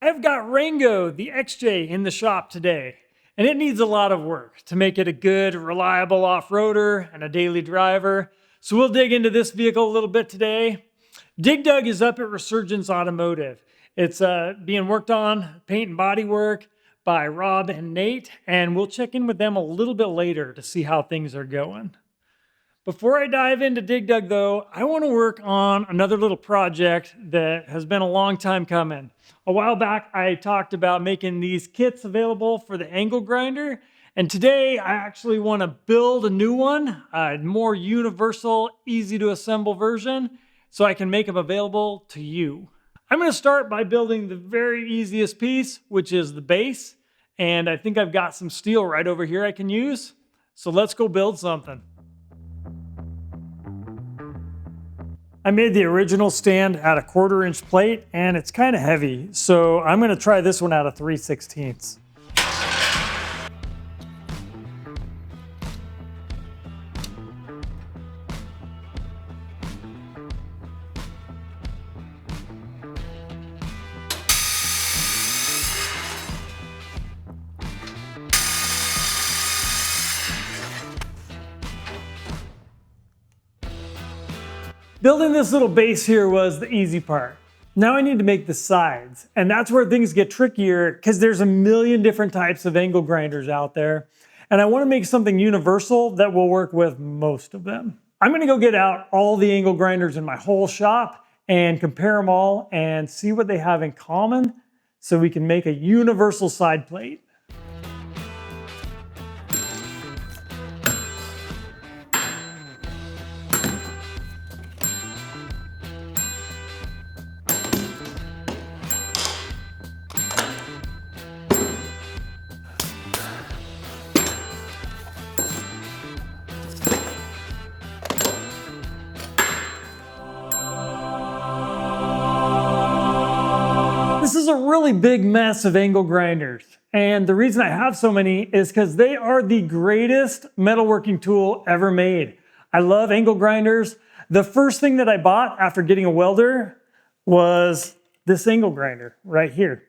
I've got Rango, the XJ, in the shop today, and it needs a lot of work to make it a good, reliable off-roader and a daily driver. So we'll dig into this vehicle a little bit today. Dig Dug is up at Resurgence Automotive. It's being worked on, paint and body work by Rob and Nate, and we'll check in with them a little bit later to see how things are going. Before I dive into Dig Dug though, I want to work on another little project that has been a long time coming. A while back, I talked about making these kits available for the angle grinder. And today I actually want to build a new one, a more universal, easy to assemble version, so I can make them available to you. I'm going to start by building the very easiest piece, which is the base. And I think I've got some steel right over here I can use. So let's go build something. I made the original stand at a 1/4 inch plate and it's kind of heavy. So I'm going to try this one out of 3/16. Building this little base here was the easy part. Now I need to make the sides, and that's where things get trickier because there's a million different types of angle grinders out there, and I want to make something universal that will work with most of them. I'm going to go get out all the angle grinders in my whole shop and compare them all and see what they have in common so we can make a universal side plate. This is a really big mess of angle grinders. And the reason I have so many is because they are the greatest metalworking tool ever made. I love angle grinders. The first thing that I bought after getting a welder was this angle grinder right here.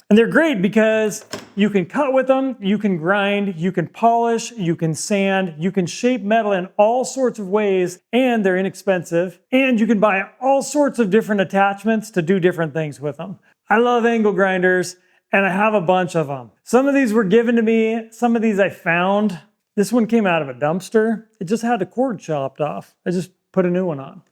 And they're great because you can cut with them, you can grind, you can polish, you can sand, you can shape metal in all sorts of ways, and they're inexpensive. And you can buy all sorts of different attachments to do different things with them. I love angle grinders, and I have a bunch of them. Some of these were given to me, some of these I found. This one came out of a dumpster. It just had the cord chopped off. I just put a new one on.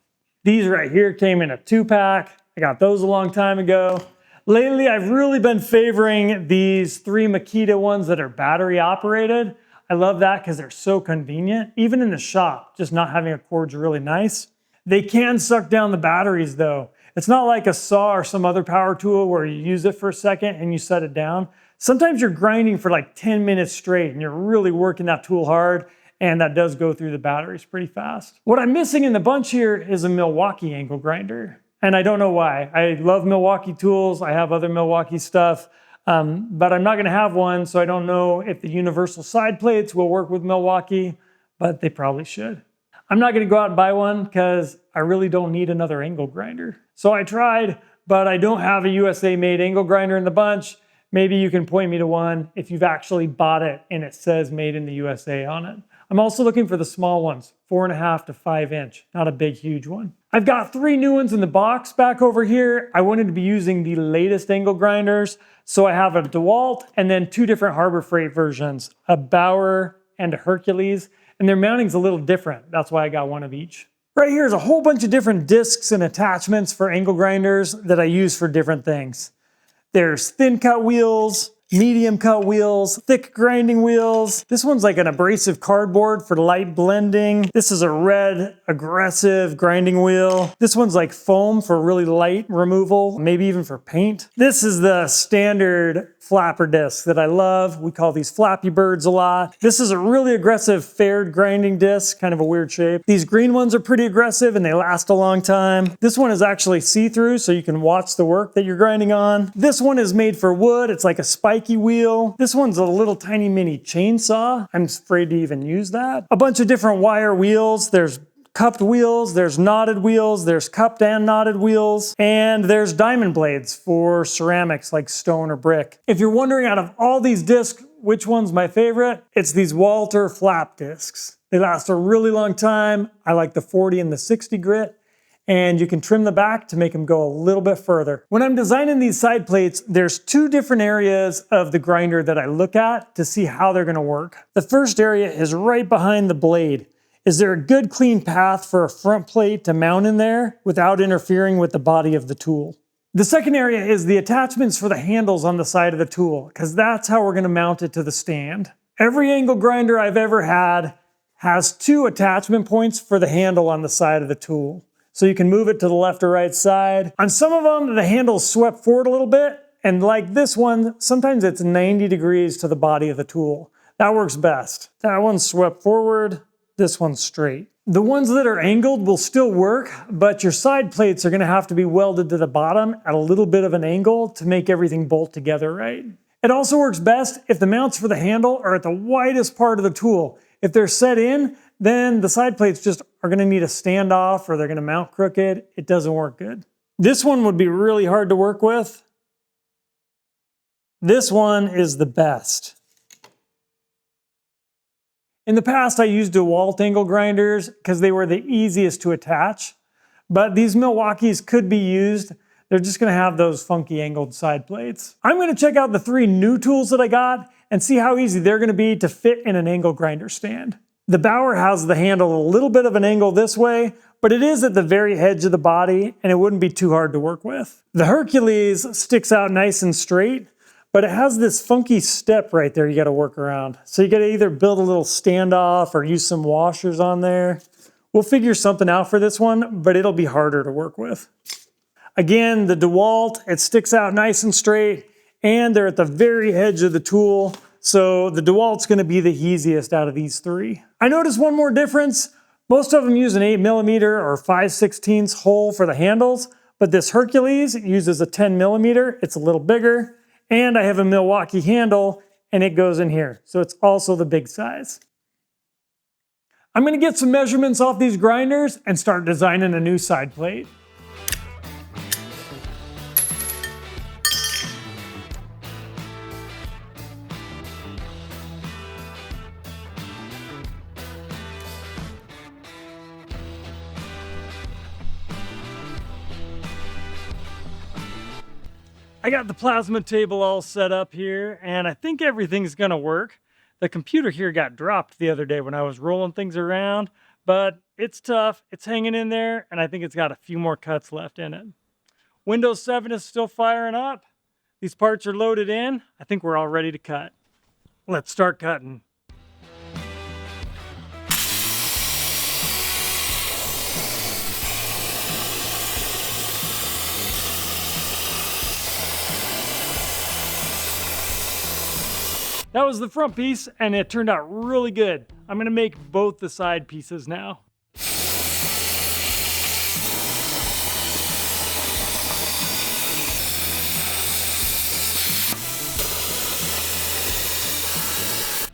These right here came in a 2-pack. I got those a long time ago. Lately, I've really been favoring these 3 Makita ones that are battery operated. I love that because they're so convenient. Even in the shop, just not having a cord's really nice. They can suck down the batteries though. It's not like a saw or some other power tool where you use it for a second and you set it down. Sometimes you're grinding for like 10 minutes straight and you're really working that tool hard, and that does go through the batteries pretty fast. What I'm missing in the bunch here is a Milwaukee angle grinder. And I don't know why. I love Milwaukee tools. I have other Milwaukee stuff, but I'm not gonna have one, so I don't know if the universal side plates will work with Milwaukee, but they probably should. I'm not gonna go out and buy one because I really don't need another angle grinder. So I tried, but I don't have a USA made angle grinder in the bunch. Maybe you can point me to one if you've actually bought it and it says made in the USA on it. I'm also looking for the small ones, 4.5 to 5 inch, not a big, huge one. I've got 3 new ones in the box back over here. I wanted to be using the latest angle grinders. So I have a DeWalt and then 2 different Harbor Freight versions, a Bauer and a Hercules, and their mounting's a little different. That's why I got one of each. Right here is a whole bunch of different discs and attachments for angle grinders that I use for different things. There's thin cut wheels, medium cut wheels, thick grinding wheels. This one's like an abrasive cardboard for light blending. This is a red, aggressive grinding wheel. This one's like foam for really light removal, maybe even for paint. This is the standard flapper disc that I love. We call these Flappy Birds a lot. This is a really aggressive faired grinding disc, kind of a weird shape. These green ones are pretty aggressive and they last a long time. This one is actually see-through, so you can watch the work that you're grinding on. This one is made for wood. It's like a spiky wheel. This one's a little tiny mini chainsaw. I'm afraid to even use that. A bunch of different wire wheels. There's cupped wheels, there's knotted wheels, there's cupped and knotted wheels, and there's diamond blades for ceramics like stone or brick. If you're wondering out of all these discs, which one's my favorite, it's these Walter flap discs. They last a really long time. I like the 40 and the 60 grit. And you can trim the back to make them go a little bit further. When I'm designing these side plates, there's two different areas of the grinder that I look at to see how they're gonna work. The first area is right behind the blade. Is there a good clean path for a front plate to mount in there without interfering with the body of the tool? The second area is the attachments for the handles on the side of the tool, because that's how we're gonna mount it to the stand. Every angle grinder I've ever had has two attachment points for the handle on the side of the tool. So you can move it to the left or right side. On some of them, the handle's swept forward a little bit, and like this one, sometimes it's 90 degrees to the body of the tool. That works best. That one's swept forward, this one's straight. The ones that are angled will still work, but your side plates are gonna have to be welded to the bottom at a little bit of an angle to make everything bolt together right. It also works best if the mounts for the handle are at the widest part of the tool. If they're set in, then the side plates just are gonna need a standoff or they're gonna mount crooked. It doesn't work good. This one would be really hard to work with. This one is the best. In the past, I used DeWalt angle grinders because they were the easiest to attach, but these Milwaukees could be used. They're just gonna have those funky angled side plates. I'm gonna check out the 3 new tools that I got and see how easy they're gonna be to fit in an angle grinder stand. The Bauer has the handle a little bit of an angle this way, but it is at the very edge of the body and it wouldn't be too hard to work with. The Hercules sticks out nice and straight, but it has this funky step right there you gotta work around. So you gotta either build a little standoff or use some washers on there. We'll figure something out for this one, but it'll be harder to work with. Again, the DeWalt, it sticks out nice and straight and they're at the very edge of the tool. So the DeWalt's gonna be the easiest out of these 3. I noticed one more difference. Most of them use an 8mm or 5/16 hole for the handles, but this Hercules uses a 10mm. It's a little bigger. And I have a Milwaukee handle and it goes in here. So it's also the big size. I'm gonna get some measurements off these grinders and start designing a new side plate. I got the plasma table all set up here and I think everything's gonna work. The computer here got dropped the other day when I was rolling things around, but it's tough, it's hanging in there, and I think it's got a few more cuts left in it. Windows 7 is still firing up. These parts are loaded in. I think we're all ready to cut. Let's start cutting. That was the front piece and it turned out really good. I'm gonna make both the side pieces now.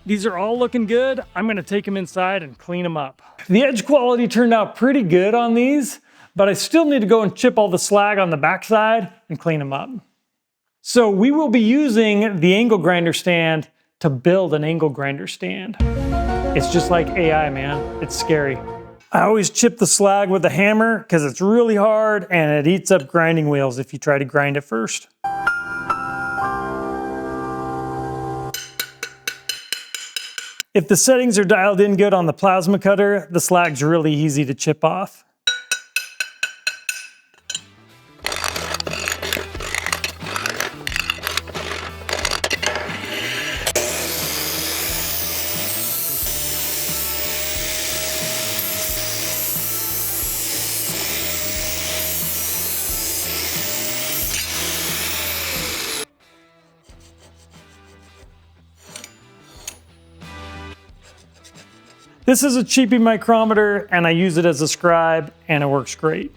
These are all looking good. I'm gonna take them inside and clean them up. The edge quality turned out pretty good on these, but I still need to go and chip all the slag on the backside and clean them up. So we will be using the angle grinder stand to build an angle grinder stand. It's just like AI, man. It's scary. I always chip the slag with a hammer because it's really hard and it eats up grinding wheels if you try to grind it first. If the settings are dialed in good on the plasma cutter, the slag's really easy to chip off. This is a cheapy micrometer and I use it as a scribe and it works great.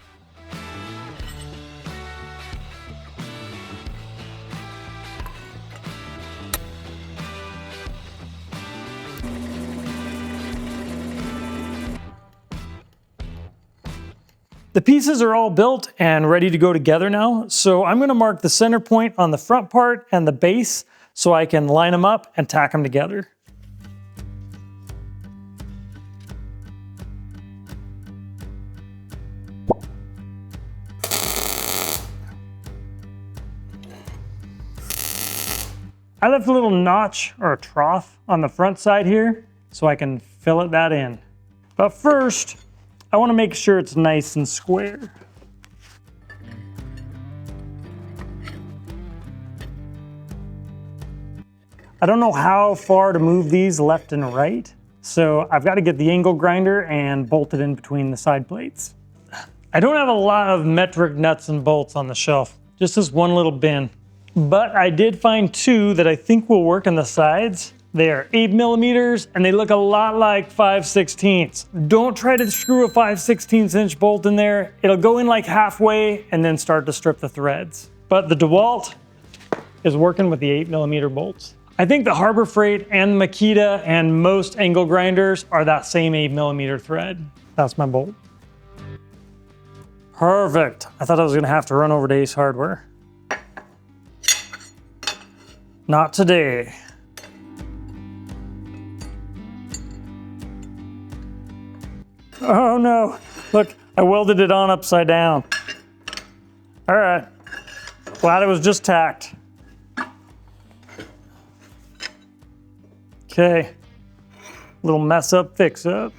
The pieces are all built and ready to go together now, so I'm going to mark the center point on the front part and the base so I can line them up and tack them together. I left a little notch or a trough on the front side here so I can fill that in. But first, I want to make sure it's nice and square. I don't know how far to move these left and right, so I've got to get the angle grinder and bolt it in between the side plates. I don't have a lot of metric nuts and bolts on the shelf, just this one little bin. But I did find two that I think will work on the sides. They are 8mm and they look a lot like 5/16. Don't try to screw a 5/16 inch bolt in there. It'll go in like halfway and then start to strip the threads. But the DeWalt is working with the 8mm bolts. I think the Harbor Freight and the Makita and most angle grinders are that same 8mm thread. That's my bolt. Perfect. I thought I was gonna have to run over to Ace Hardware. Not today. Oh no, look, I welded it on upside down. All right, glad it was just tacked. Okay, little mess up, fix up.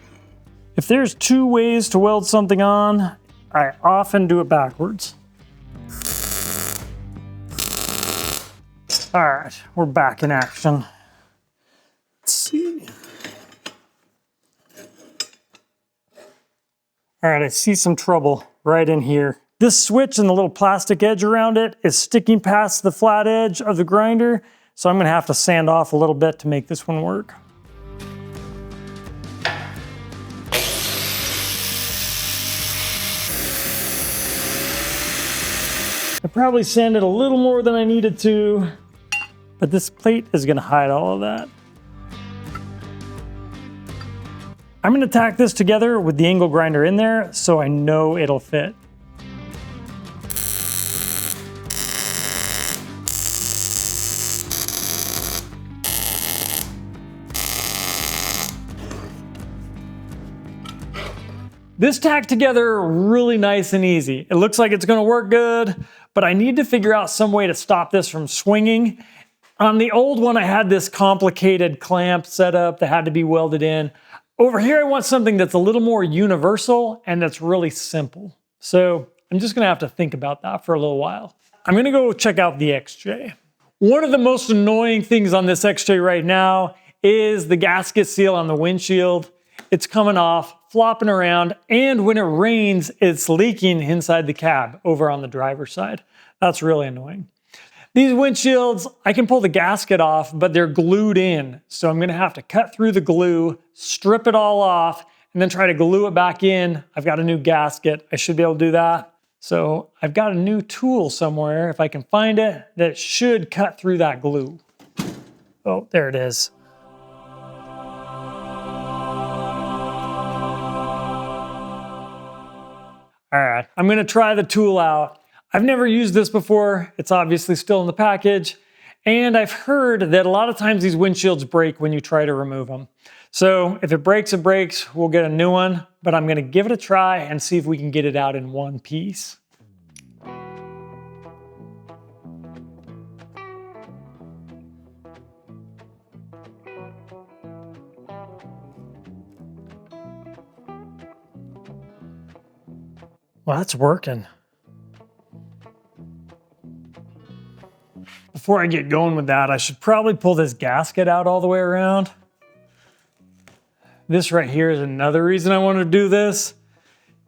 If there's two ways to weld something on, I often do it backwards. All right, we're back in action. Let's see. All right, I see some trouble right in here. This switch and the little plastic edge around it is sticking past the flat edge of the grinder, so I'm gonna have to sand off a little bit to make this one work. I probably sanded a little more than I needed to, but this plate is gonna hide all of that. I'm gonna tack this together with the angle grinder in there so I know it'll fit. This tacked together really nice and easy. It looks like it's gonna work good, but I need to figure out some way to stop this from swinging. On the old one, I had this complicated clamp setup that had to be welded in. Over here, I want something that's a little more universal and that's really simple. So I'm just gonna have to think about that for a little while. I'm gonna go check out the XJ. One of the most annoying things on this XJ right now is the gasket seal on the windshield. It's coming off, flopping around, and when it rains, it's leaking inside the cab over on the driver's side. That's really annoying. These windshields, I can pull the gasket off, but they're glued in. So I'm gonna have to cut through the glue, strip it all off, and then try to glue it back in. I've got a new gasket. I should be able to do that. So I've got a new tool somewhere, if I can find it, that should cut through that glue. Oh, there it is. All right, I'm gonna try the tool out. I've never used this before. It's obviously still in the package. And I've heard that a lot of times these windshields break when you try to remove them. So if it breaks, it breaks. We'll get a new one, but I'm gonna give it a try and see if we can get it out in one piece. Well, that's working. Before I get going with that, I should probably pull this gasket out all the way around. This right here is another reason I want to do this,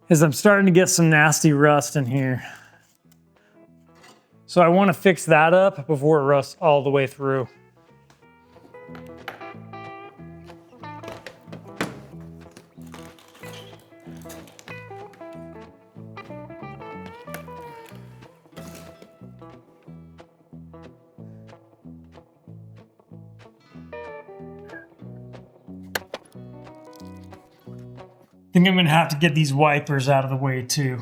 is I'm starting to get some nasty rust in here. So I want to fix that up before it rusts all the way through. I think I'm gonna have to get these wipers out of the way too.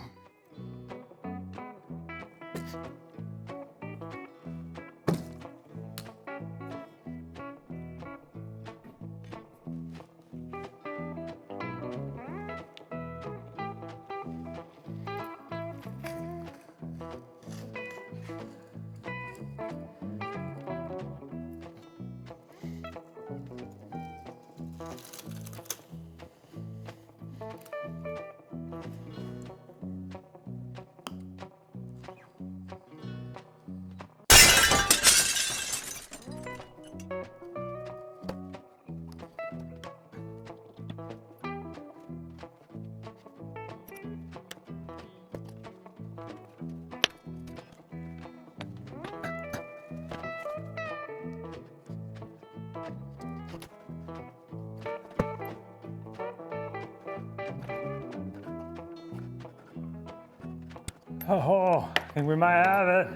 Oh, I think we might have it.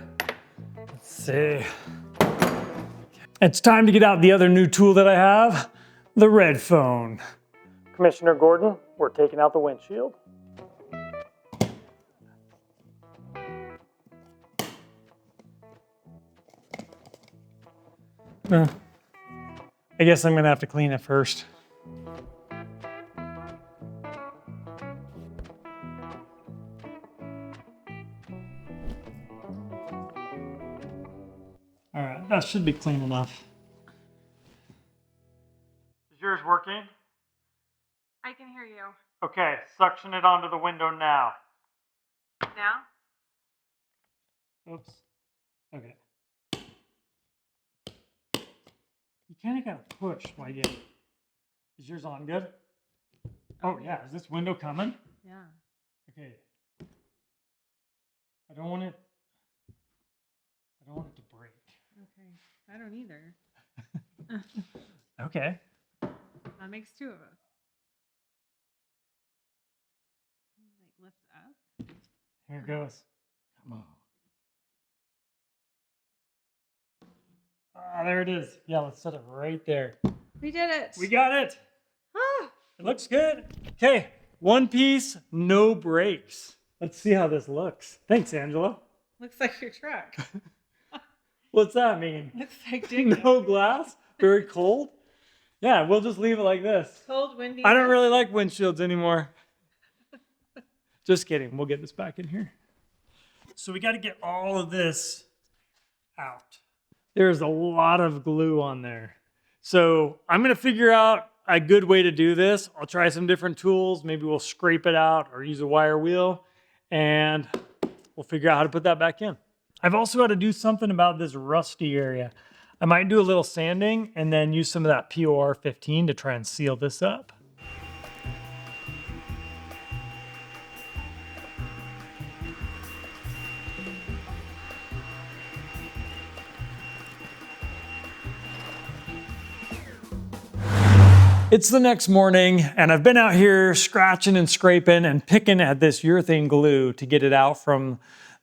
Let's see. It's time to get out the other new tool that I have, the red phone. Commissioner Gordon, we're taking out the windshield. I guess I'm gonna have to clean it first. All right, that should be clean enough. Is yours working? I can hear you. Okay, suction it onto the window now. Now? Oops. Okay. You kind of gotta push while you get it. Is yours on good? Oh yeah, is this window coming? Yeah. Okay. I don't want it to break. Okay. I don't either. Okay. That makes two of us. Like lift up. Here it goes. Come on. Ah, there it is. Yeah, let's set it right there. We did it. We got it. Ah. It looks good. Okay, one piece, no breaks. Let's see how this looks. Thanks, Angela. Looks like your truck. What's that mean? Looks like digging. No glass? Very cold? Yeah, we'll just leave it like this. Cold, windy. I don't really like windshields anymore. Just kidding. We'll get this back in here. So we got to get all of this out. There's a lot of glue on there. So I'm going to figure out a good way to do this. I'll try some different tools. Maybe we'll scrape it out or use a wire wheel, and we'll figure out how to put that back in. I've also got to do something about this rusty area. I might do a little sanding and then use some of that POR 15 to try and seal this up. It's the next morning, and I've been out here scratching and scraping and picking at this urethane glue to get it out from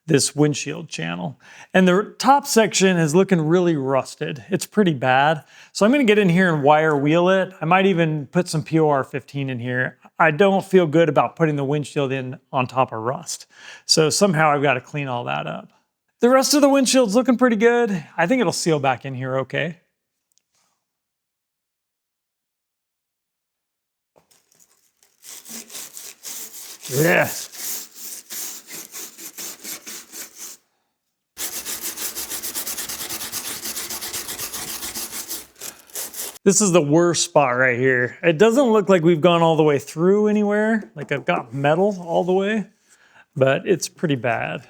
this windshield channel. And the top section is looking really rusted. It's pretty bad. So I'm gonna get in here and wire wheel it. I might even put some POR 15 in here. I don't feel good about putting the windshield in on top of rust. So somehow I've got to clean all that up. The rest of the windshield's looking pretty good. I think it'll seal back in here okay. Yes. This is the worst spot right here. It doesn't look like we've gone all the way through anywhere. Like I've got metal all the way, but it's pretty bad.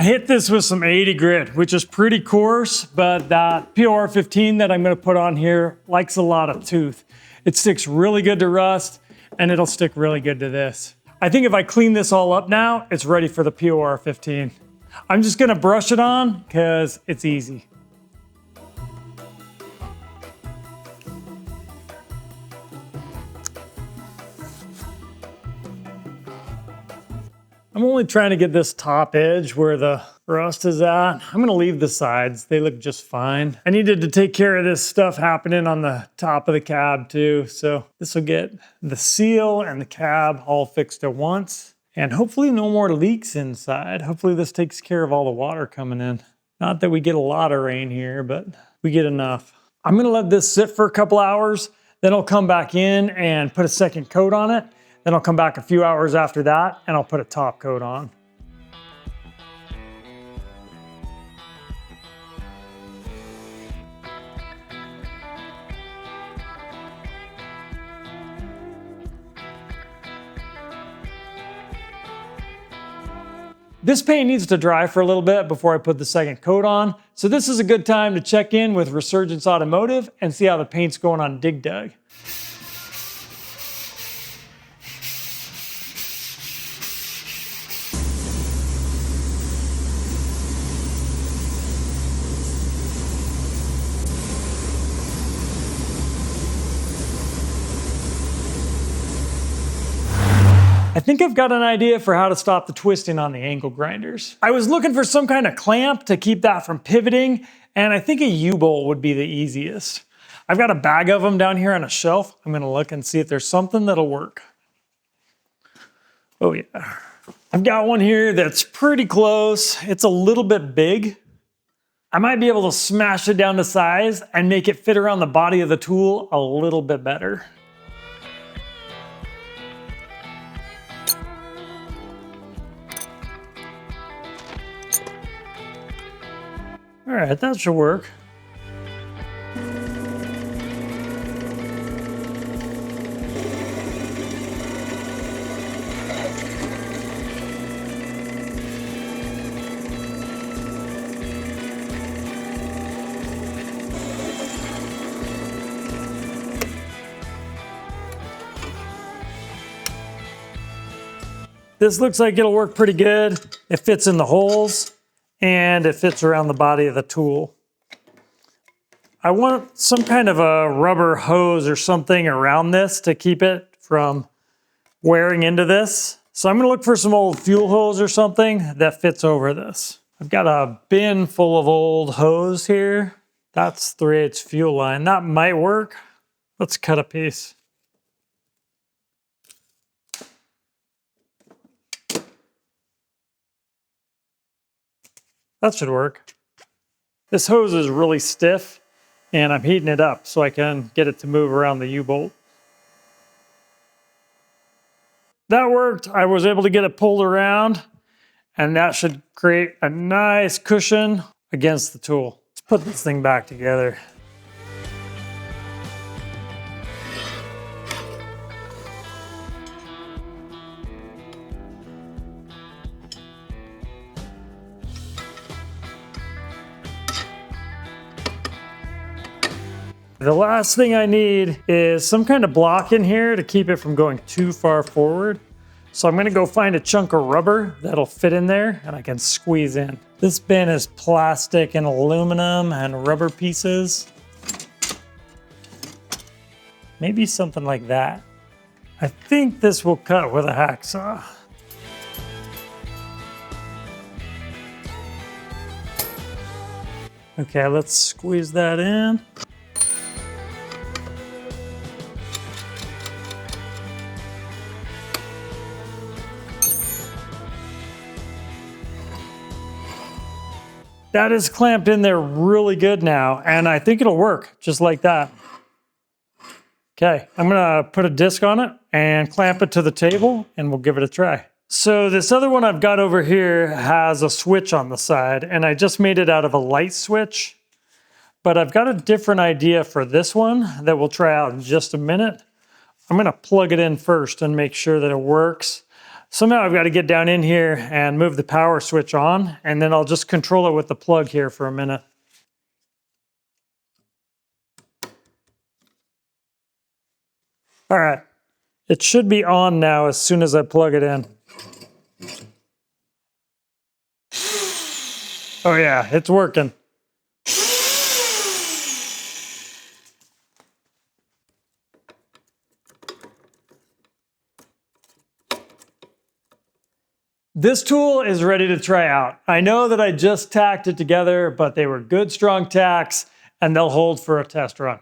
I hit this with some 80 grit, which is pretty coarse, but that POR 15 that I'm gonna put on here likes a lot of tooth. It sticks really good to rust, and it'll stick really good to this. I think if I clean this all up now, it's ready for the POR 15. I'm just gonna brush it on because it's easy. I'm only trying to get this top edge where the rust is at. I'm gonna leave the sides. They look just fine. I needed to take care of this stuff happening on the top of the cab too. So this will get the seal and the cab all fixed at once. And hopefully no more leaks inside. Hopefully this takes care of all the water coming in. Not that we get a lot of rain here, but we get enough. I'm gonna let this sit for a couple hours. Then I'll come back in and put a second coat on it. Then I'll come back a few hours after that and I'll put a top coat on. This paint needs to dry for a little bit before I put the second coat on. So this is a good time to check in with Resurgence Automotive and see how the paint's going on Dig Dug. I think I've got an idea for how to stop the twisting on the angle grinders. I was looking for some kind of clamp to keep that from pivoting, and I think a U-bolt would be the easiest. I've got a bag of them down here on a shelf. I'm gonna look and see if there's something that'll work. Oh yeah. I've got one here that's pretty close. It's a little bit big. I might be able to smash it down to size and make it fit around the body of the tool a little bit better. All right, that should work. This looks like it'll work pretty good. It fits in the holes and it fits around the body of the tool. I want some kind of a rubber hose or something around this to keep it from wearing into this. So I'm gonna look for some old fuel hose or something that fits over this. I've got a bin full of old hose here. That's 3/8 fuel line. That might work. Let's cut a piece. That should work. This hose is really stiff and I'm heating it up so I can get it to move around the U-bolt. That worked. I was able to get it pulled around and that should create a nice cushion against the tool. Let's put this thing back together. The last thing I need is some kind of block in here to keep it from going too far forward. So I'm gonna go find a chunk of rubber that'll fit in there and I can squeeze in. This bin is plastic and aluminum and rubber pieces. Maybe something like that. I think this will cut with a hacksaw. Okay, let's squeeze that in. That is clamped in there really good now, and I think it'll work just like that. Okay, I'm gonna put a disc on it and clamp it to the table and we'll give it a try. So this other one I've got over here has a switch on the side and I just made it out of a light switch, but I've got a different idea for this one that we'll try out in just a minute. I'm gonna plug it in first and make sure that it works. So now I've got to get down in here and move the power switch on, and then I'll just control it with the plug here for a minute. All right, it should be on now as soon as I plug it in. Oh yeah, it's working. This tool is ready to try out. I know that I just tacked it together, but they were good, strong tacks, and they'll hold for a test run.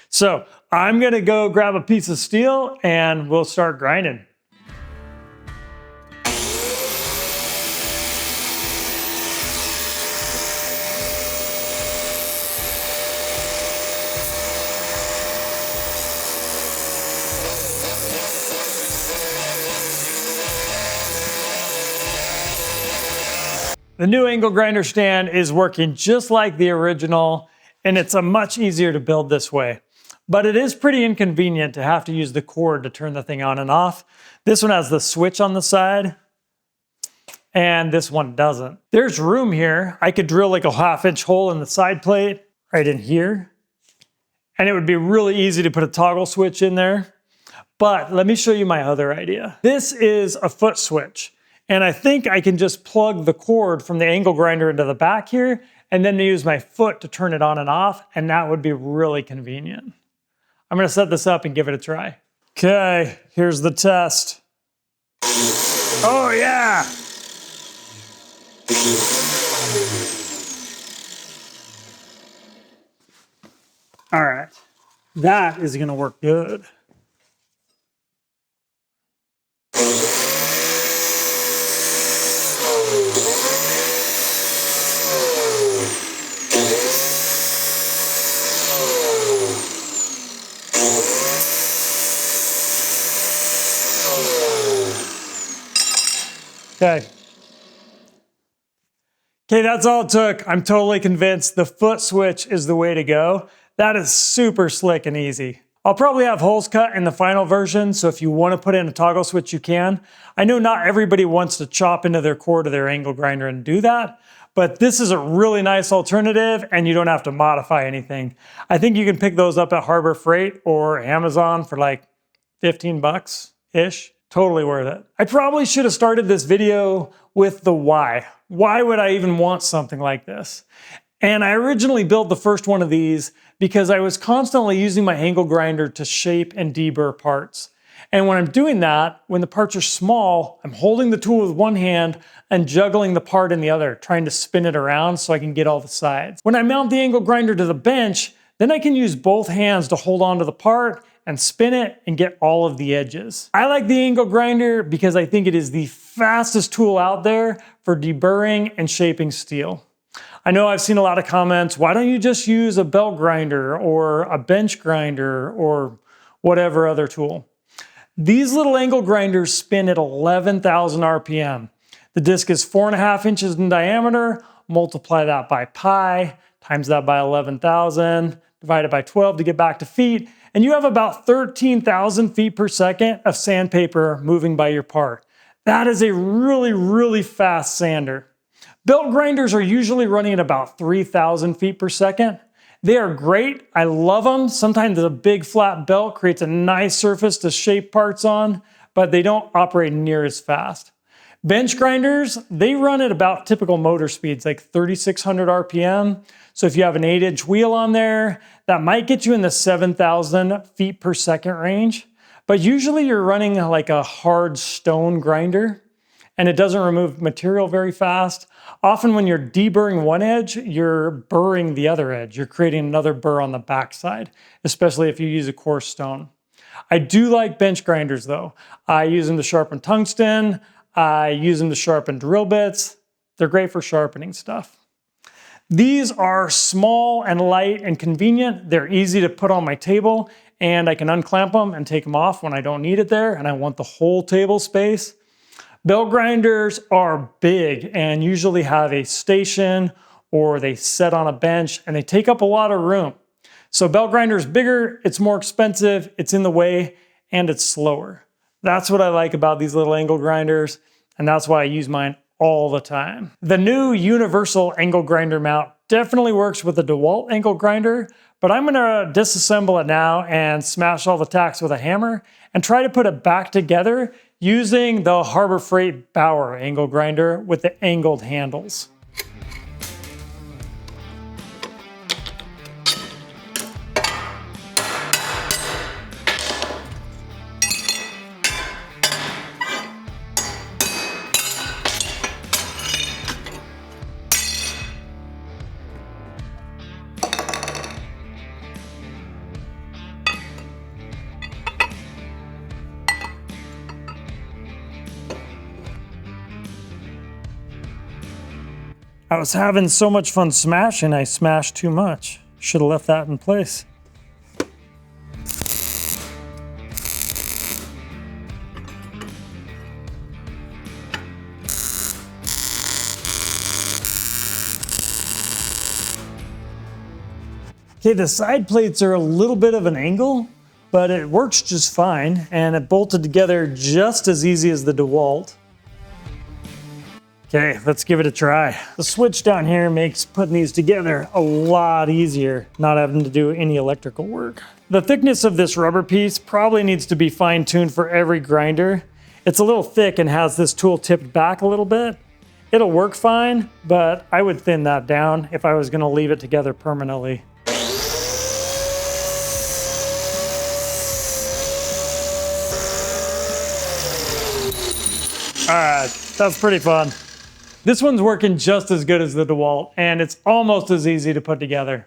So I'm gonna go grab a piece of steel and we'll start grinding. The new angle grinder stand is working just like the original, and it's a much easier to build this way. But it is pretty inconvenient to have to use the cord to turn the thing on and off. This one has the switch on the side, and this one doesn't. There's room here. I could drill like a 1/2-inch hole in the side plate right in here, and it would be really easy to put a toggle switch in there. But let me show you my other idea. This is a foot switch. And I think I can just plug the cord from the angle grinder into the back here and then use my foot to turn it on and off, and that would be really convenient. I'm gonna set this up and give it a try. Okay, here's the test. Oh yeah! All right, that is gonna work good. Okay. Okay, that's all it took. I'm totally convinced the foot switch is the way to go. That is super slick and easy. I'll probably have holes cut in the final version, so if you want to put in a toggle switch, you can. I know not everybody wants to chop into their cord of their angle grinder and do that, but this is a really nice alternative and you don't have to modify anything. I think you can pick those up at Harbor Freight or Amazon for like 15 bucks-ish. Totally worth it. I probably should have started this video with the why. Why would I even want something like this? And I originally built the first one of these because I was constantly using my angle grinder to shape and deburr parts. And when I'm doing that, when the parts are small, I'm holding the tool with one hand and juggling the part in the other, trying to spin it around so I can get all the sides. When I mount the angle grinder to the bench, then I can use both hands to hold onto the part and spin it and get all of the edges. I like the angle grinder because I think it is the fastest tool out there for deburring and shaping steel. I know I've seen a lot of comments, why don't you just use a belt grinder or a bench grinder or whatever other tool? These little angle grinders spin at 11,000 RPM. The disc is 4.5 inches in diameter, multiply that by pi, times that by 11,000, divide it by 12 to get back to feet, and you have about 13,000 feet per second of sandpaper moving by your part. That is a really, really fast sander. Belt grinders are usually running at about 3,000 feet per second. They are great. I love them. Sometimes a big flat belt creates a nice surface to shape parts on, but they don't operate near as fast. Bench grinders, they run at about typical motor speeds, like 3,600 RPM. So if you have an 8-inch wheel on there, that might get you in the 7,000 feet per second range. But usually you're running like a hard stone grinder, and it doesn't remove material very fast. Often when you're deburring one edge, you're burring the other edge. You're creating another burr on the backside, especially if you use a coarse stone. I do like bench grinders though. I use them to sharpen tungsten. I use them to sharpen drill bits. They're great for sharpening stuff. These are small and light and convenient. They're easy to put on my table, and I can unclamp them and take them off when I don't need it there and I want the whole table space. Belt grinders are big and usually have a station or they set on a bench and they take up a lot of room. So belt grinder is bigger, it's more expensive, it's in the way, and it's slower. That's what I like about these little angle grinders, and that's why I use mine all the time. The new universal angle grinder mount definitely works with the DeWalt angle grinder, but I'm gonna disassemble it now and smash all the tacks with a hammer and try to put it back together using the Harbor Freight Bauer angle grinder with the angled handles. I was having so much fun smashing, I smashed too much. Should have left that in place. Okay, the side plates are a little bit of an angle, but it works just fine, and it bolted together just as easy as the DeWalt. Okay, let's give it a try. The switch down here makes putting these together a lot easier, not having to do any electrical work. The thickness of this rubber piece probably needs to be fine-tuned for every grinder. It's a little thick and has this tool tipped back a little bit. It'll work fine, but I would thin that down if I was gonna leave it together permanently. All right, that's pretty fun. This one's working just as good as the DeWalt, and it's almost as easy to put together.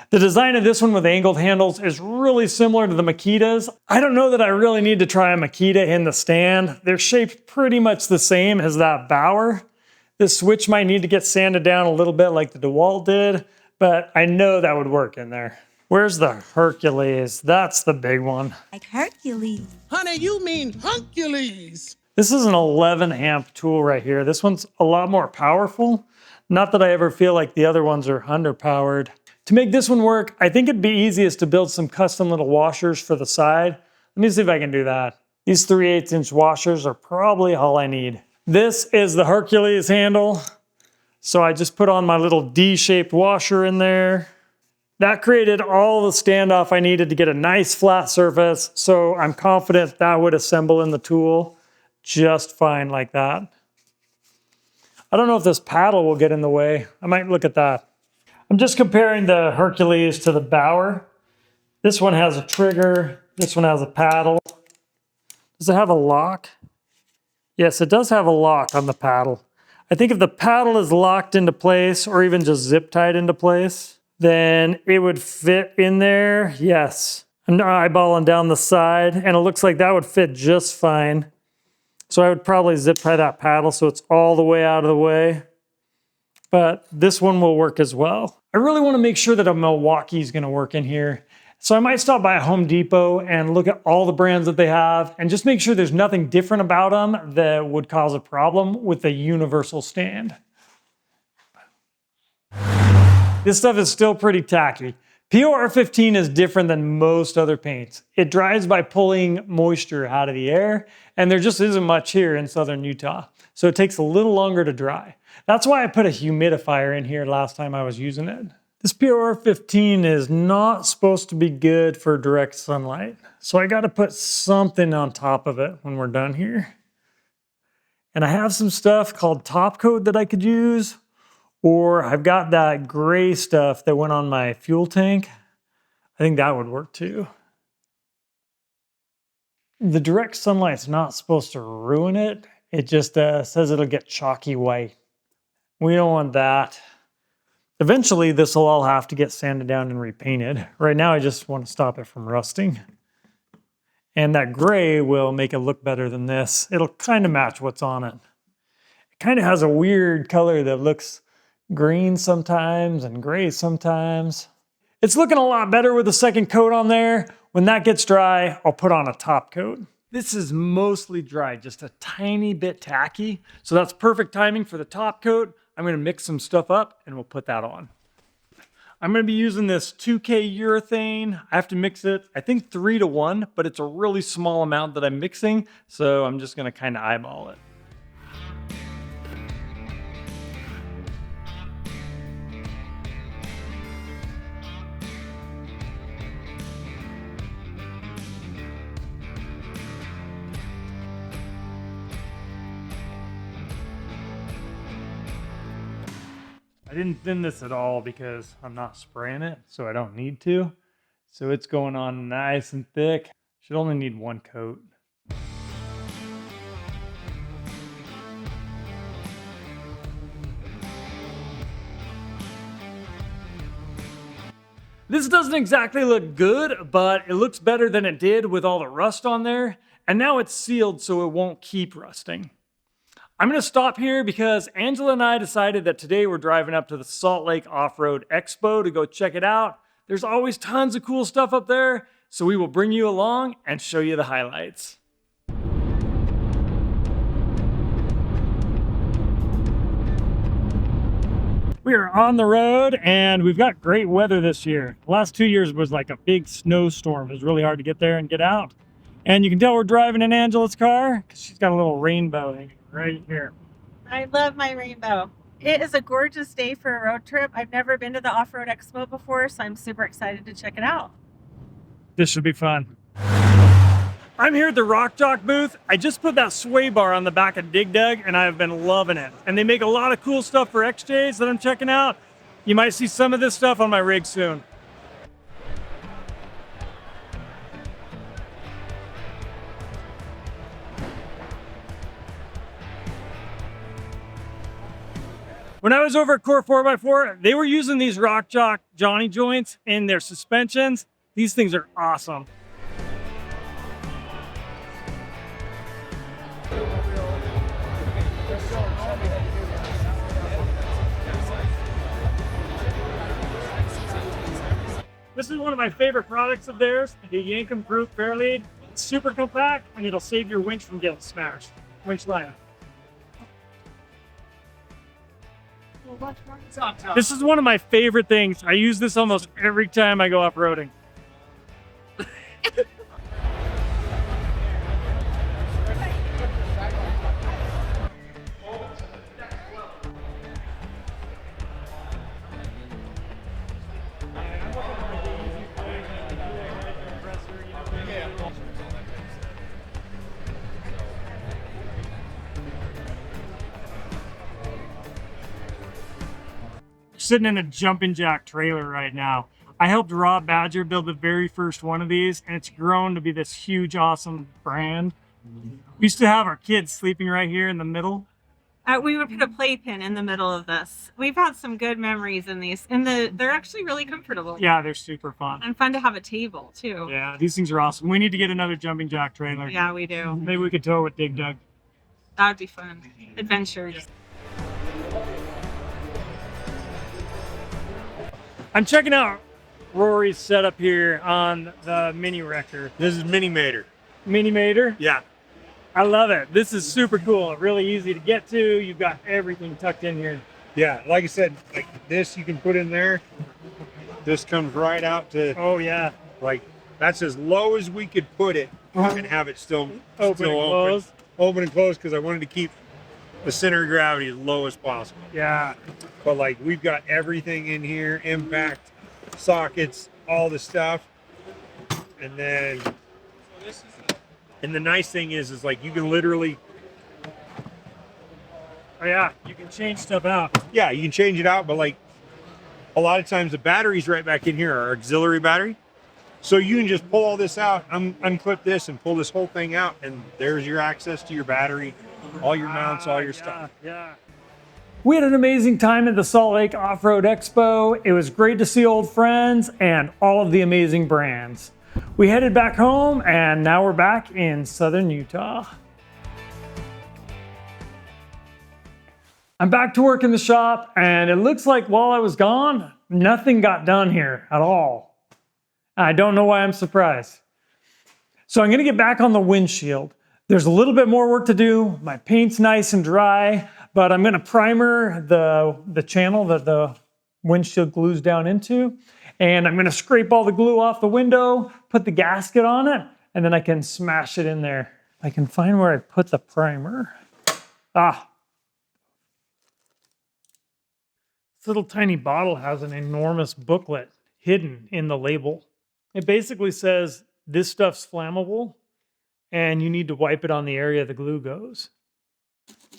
The design of this one with angled handles is really similar to the Makitas. I don't know that I really need to try a Makita in the stand. They're shaped pretty much the same as that Bauer. This switch might need to get sanded down a little bit like the DeWalt did, but I know that would work in there. Where's the Hercules? That's the big one. Like Hercules. Honey, you mean Hercules. This is an 11 amp tool right here. This one's a lot more powerful. Not that I ever feel like the other ones are underpowered. To make this one work, I think it'd be easiest to build some custom little washers for the side. Let me see if I can do that. These 3/8" washers are probably all I need. This is the Hercules handle. So I just put on my little D-shaped washer in there. That created all the standoff I needed to get a nice flat surface. So I'm confident that would assemble in the tool just fine like that. I don't know if this paddle will get in the way. I might look at that. I'm just comparing the Hercules to the Bauer. This one has a trigger. This one has a paddle. Does it have a lock? Yes, it does have a lock on the paddle. I think if the paddle is locked into place or even just zip tied into place, then it would fit in there. Yes. I'm eyeballing down the side, and it looks like that would fit just fine. So I would probably zip tie that paddle so it's all the way out of the way. But this one will work as well. I really want to make sure that a Milwaukee is going to work in here. So I might stop by a Home Depot and look at all the brands that they have and just make sure there's nothing different about them that would cause a problem with the universal stand. This stuff is still pretty tacky. POR15 is different than most other paints. It dries by pulling moisture out of the air, and there just isn't much here in southern Utah. So it takes a little longer to dry. That's why I put a humidifier in here last time I was using it. This POR15 is not supposed to be good for direct sunlight. So I gotta put something on top of it when we're done here. And I have some stuff called top coat that I could use. Or I've got that gray stuff that went on my fuel tank. I think that would work too. The direct sunlight's not supposed to ruin it. It just says it'll get chalky white. We don't want that. Eventually, this will all have to get sanded down and repainted. Right now, I just want to stop it from rusting. And that gray will make it look better than this. It'll kind of match what's on it. It kind of has a weird color that looks green sometimes and gray sometimes. It's looking a lot better with the second coat on there. When that gets dry, I'll put on a top coat. This is mostly dry, just a tiny bit tacky. So that's perfect timing for the top coat. I'm gonna mix some stuff up and we'll put that on. I'm going to be using this 2K urethane. I have to mix it, I think 3-to-1, but it's a really small amount that I'm mixing, so I'm just going to kind of eyeball it. I didn't thin this at all because I'm not spraying it, so I don't need to. So it's going on nice and thick. Should only need one coat. This doesn't exactly look good, but it looks better than it did with all the rust on there. And now it's sealed so it won't keep rusting. I'm going to stop here because Angela and I decided that today we're driving up to the Salt Lake Off-Road Expo to go check it out. There's always tons of cool stuff up there, so we will bring you along and show you the highlights. We are on the road and we've got great weather this year. The last 2 years was like a big snowstorm. It was really hard to get there and get out. And you can tell we're driving in Angela's car because she's got a little rainbow hanging right here. I love my rainbow. It is a gorgeous day for a road trip. I've never been to the Off-Road Expo before, so I'm super excited to check it out. This should be fun. I'm here at the Rock Jock booth. I just put that sway bar on the back of Dig Dug and I have been loving it. And they make a lot of cool stuff for XJs that I'm checking out. You might see some of this stuff on my rig soon. When I was over at Core 4x4, they were using these Rock Jock Johnny joints in their suspensions. These things are awesome. This is one of my favorite products of theirs, the Yankum Proof Fairlead. It's super compact and it'll save your winch from getting smashed. Winch liner. This is one of my favorite things. I use this almost every time I go off-roading. Sitting in a jumping jack trailer right now. I helped Rob Badger build the very first one of these, and it's grown to be this huge, awesome brand. We used to have our kids sleeping right here in the middle. We would put a playpen in the middle of this. We've had some good memories in these, and they're actually really comfortable. Yeah, they're super fun. And fun to have a table, too. Yeah, these things are awesome. We need to get another jumping jack trailer. Yeah, we do. Maybe we could tow it with Dig Dug. That would be fun. Adventures. I'm checking out Rory's setup here on the Mini Wrecker. This is Mini Mater. Mini Mater? Yeah. I love it. This is super cool. Really easy to get to. You've got everything tucked in here. Yeah, like I said, like this you can put in there. This comes right out to, Oh yeah. like, that's as low as we could put it and have it still Open and close. Open and close because I wanted to keep the center of gravity as low as possible. Yeah. But like we've got everything in here, impact, sockets, all the stuff. And then, and the nice thing is like you can literally, Oh yeah. You can change stuff out. yeah, you can change it out, but like a lot of times the batteries right back in here are auxiliary battery. So you can just pull all this out, unclip this and pull this whole thing out, and there's your access to your battery, all your mounts, all your stuff. Yeah. We had an amazing time at the Salt Lake Off-Road Expo. It was great to see old friends and all of the amazing brands. We headed back home and now we're back in southern Utah. I'm back to work in the shop and it looks like while I was gone, nothing got done here at all. I don't know why I'm surprised. So I'm gonna get back on the windshield. There's a little bit more work to do. My paint's nice and dry, but I'm gonna primer the channel, the windshield glues down into. And I'm going to scrape all the glue off the window, put the gasket on it, and then I can smash it in there. I can find where I put the primer. Ah. This little tiny bottle has an enormous booklet hidden in the label. It basically says this stuff's flammable and you need to wipe it on the area the glue goes.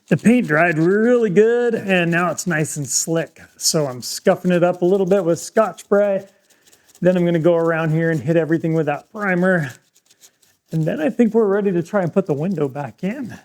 The paint dried really good and now it's nice and slick. So I'm scuffing it up a little bit with Scotch-Brite. Then I'm going to go around here and hit everything with that primer. And then I think we're ready to try and put the window back in.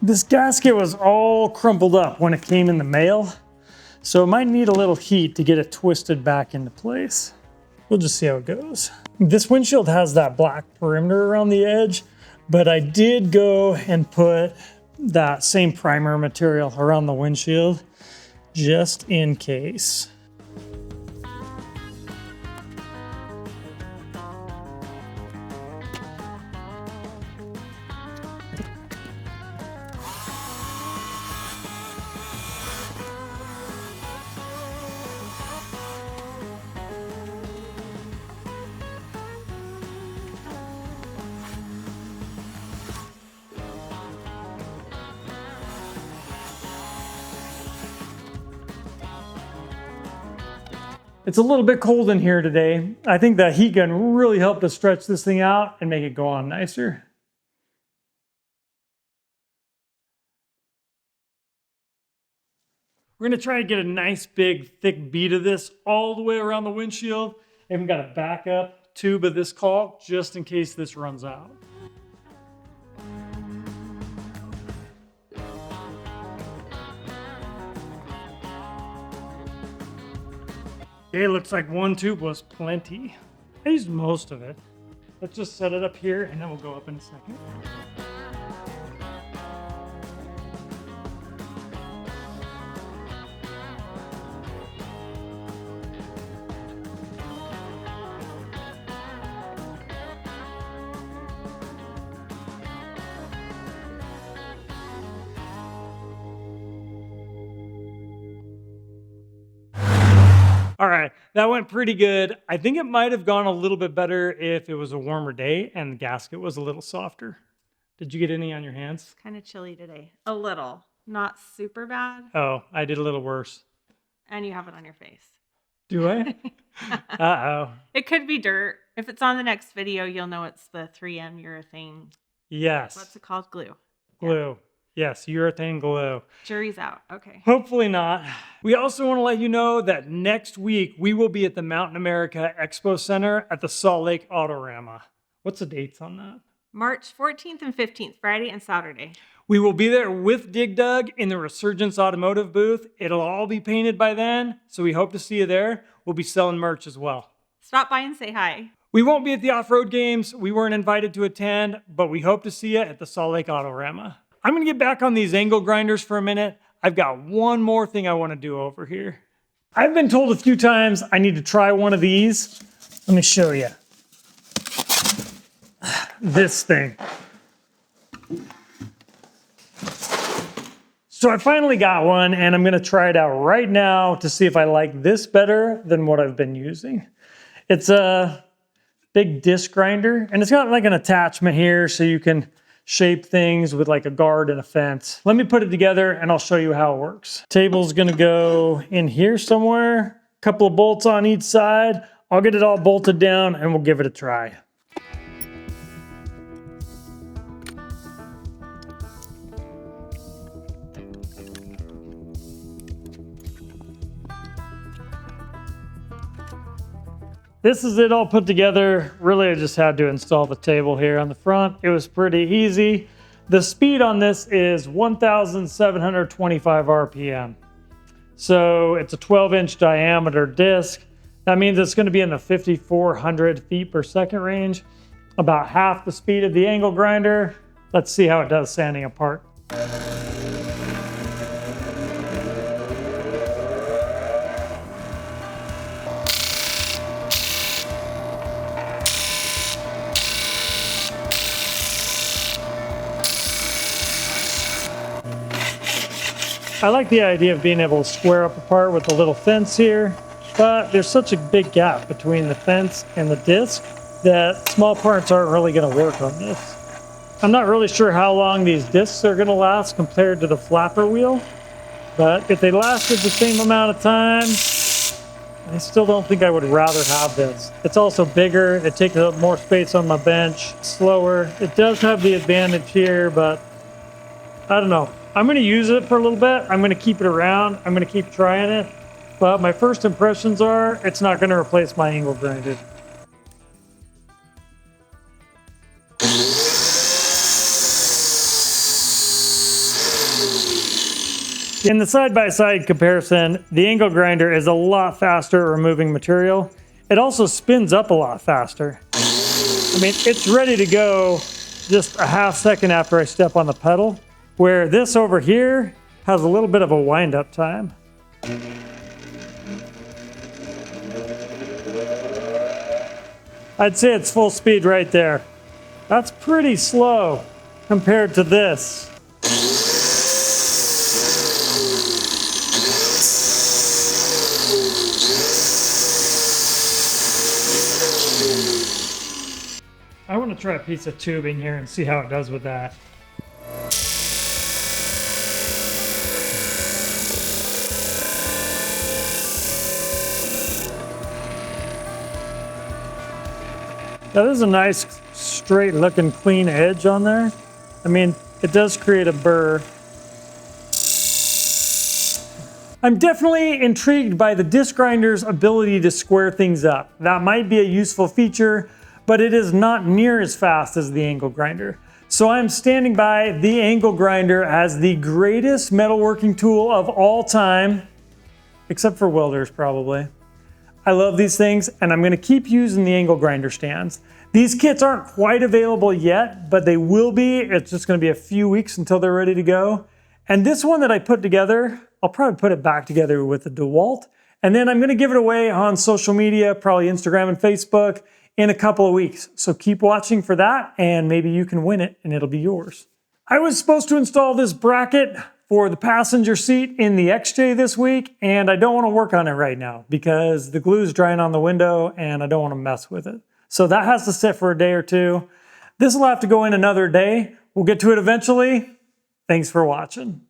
This gasket was all crumpled up when it came in the mail, so it might need a little heat to get it twisted back into place. We'll just see how it goes. This windshield has that black perimeter around the edge, but I did go and put that same primer material around the windshield just in case. It's a little bit cold in here today. I think that heat gun really helped to stretch this thing out and make it go on nicer. We're gonna try to get a nice big thick bead of this all the way around the windshield. I even got a backup tube of this caulk just in case this runs out. Okay, looks like one tube was plenty. I used most of it. Let's just set it up here and then we'll go up in a second. All right, that went pretty good. I think it might have gone a little bit better if it was a warmer day and the gasket was a little softer. Did you get any on your hands? Kind of chilly today. A little. Not super bad. Oh, I did a little worse. And you have it on your face. Do I? Uh-oh. It could be dirt. If it's on the next video, you'll know it's the 3M urethane. Yes. What's it called? Glue. Glue. Yeah. Yes, urethane glue. Jury's out. Okay. Hopefully not. We also want to let you know that next week we will be at the Mountain America Expo Center at the Salt Lake Autorama. What's the dates on that? March 14th and 15th, Friday and Saturday. We will be there with Dig Dug in the Resurgence Automotive booth. It'll all be painted by then, so we hope to see you there. We'll be selling merch as well. Stop by and say hi. We won't be at the off-road games. We weren't invited to attend, but we hope to see you at the Salt Lake Autorama. I'm going to get back on these angle grinders for a minute. I've got one more thing I want to do over here. I've been told a few times I need to try one of these. Let me show you. This thing. So I finally got one and I'm going to try it out right now to see if I like this better than what I've been using. It's a big disc grinder and it's got like an attachment here so you can shape things with like a guard and a fence. Let me put it together and I'll show you how it works. Table's gonna go in here somewhere, a couple of bolts on each side. I'll get it all bolted down and we'll give it a try. this is it all put together. Really, I just had to install the table here on the front. It was pretty easy. The speed on this is 1,725 RPM. So it's a 12-inch diameter disc. That means it's going to be in the 5,400 feet per second range, about half the speed of the angle grinder. Let's see how it does sanding apart. I like the idea of being able to square up a part with a little fence here, but there's such a big gap between the fence and the disc that small parts aren't really going to work on this. I'm not really sure how long these discs are going to last compared to the flapper wheel, but if they lasted the same amount of time, I still don't think I would rather have this. It's also bigger, it takes up more space on my bench, slower. It does have the advantage here, but I don't know. I'm going to use it for a little bit. I'm going to keep it around. I'm going to keep trying it. But my first impressions are it's not going to replace my angle grinder. In the side-by-side comparison, the angle grinder is a lot faster at removing material. It also spins up a lot faster. I mean, it's ready to go just a half second after I step on the pedal, where this over here has a little bit of a wind-up time. I'd say it's full speed right there. That's pretty slow compared to this. I want to try a piece of tubing here and see how it does with that. Now, there's a nice straight looking clean edge on there. I mean, it does create a burr. I'm definitely intrigued by the disc grinder's ability to square things up. That might be a useful feature, but it is not near as fast as the angle grinder. So I'm standing by the angle grinder as the greatest metalworking tool of all time, except for welders probably. I love these things, and I'm going to keep using the angle grinder stands. These kits aren't quite available yet, but they will be. It's just going to be a few weeks until they're ready to go. And this one that I put together, I'll probably put it back together with the DeWalt, and then I'm going to give it away on social media, probably Instagram and Facebook, in a couple of weeks. So keep watching for that, and maybe you can win it and it'll be yours. I was supposed to install this bracket for the passenger seat in the XJ this week, and I don't want to work on it right now because the glue is drying on the window and I don't want to mess with it. So that has to sit for a day or two. This will have to go in another day. We'll get to it eventually. Thanks for watching.